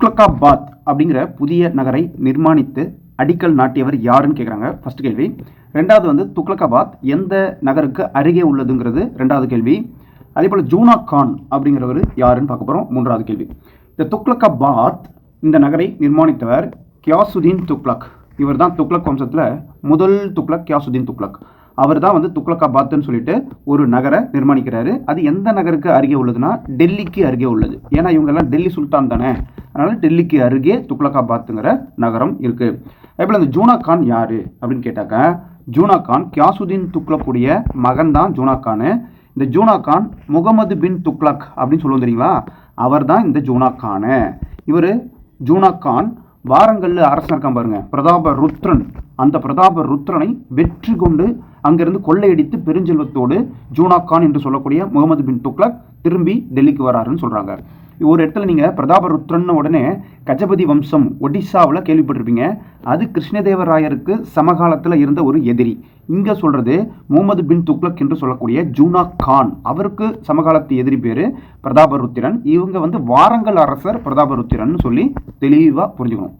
துக்ளக்காபாத் அப்படிங்கிற புதிய நகரை நிர்மாணித்து அடிக்கல் நாட்டியவர் யாருன்னு கேட்குறாங்க ஃபர்ஸ்ட் கேள்வி. ரெண்டாவது வந்து துக்ளக்காபாத் எந்த நகருக்கு அருகே உள்ளதுங்கிறது ரெண்டாவது கேள்வி. அதே போல் ஜூனா கான் அப்படிங்கிறவர் யாருன்னு பார்க்க போகிறோம் மூன்றாவது கேள்வி. இந்த துக்ளக்காபாத் இந்த நகரை நிர்மாணித்தவர் கியாசுதீன் துக்ளக். இவர் தான் துக்ளக் வம்சத்தில் முதல் துக்ளக் கியாசுதீன் துக்ளக். அவர் தான் வந்து துக்ளக்காபாத்னு சொல்லிட்டு ஒரு நகரை நிர்மாணிக்கிறாரு. அது எந்த நகருக்கு அருகே உள்ளதுன்னா டெல்லிக்கு அருகே உள்ளது. ஏன்னா இவங்கெல்லாம் டெல்லி சுல்தான் தானே, அதனால டெல்லிக்கு அருகே துக்ளக்காபாத்துங்கிற நகரம் இருக்கு. அதேபோல் இந்த ஜூனா கான் யாரு அப்படின்னு கேட்டாக்க, ஜூனா கான் கியாசுதீன் துக்ளக்குடைய மகன் தான் ஜூனா கான். இந்த ஜூனா கான் முகமது பின் துக்ளக் அப்படின்னு சொல்லுவோம் தெரியுங்களா, அவர் தான் இந்த ஜூனா கான். இவர் ஜூனா கான் வாரங்கல்ல அரசன் இருக்கான் பாருங்க, பிரதாப ருத்ரன். அந்த பிரதாப ருத்ரனை வெற்றி கொண்டு அங்கிருந்து கொள்ளையடித்து பெருஞ்செல்வத்தோடு ஜூனா கான் என்று சொல்லக்கூடிய முகமது பின் துக்ளக் திரும்பி டெல்லிக்கு வராருன்னு சொல்றாங்க. ஒரு இடத்துல நீங்க பிரதாப ருத்ரன் உடனே கஜபதி வம்சம் ஒடிசாவில் கேள்விப்பட்டிருப்பீங்க. அது கிருஷ்ணதேவராயருக்கு சமகாலத்தில் இருந்த ஒரு எதிரி. இங்க சொல்றது முகமது பின் துக்ளக் என்று சொல்லக்கூடிய ஜூனா கான், அவருக்கு சமகாலத்து எதிரி பேரு பிரதாப ருத்திரன். இவங்க வந்து வாரங்கல் அரசர் பிரதாப ருத்திரன் சொல்லி தெளிவா புரிஞ்சுக்கணும்.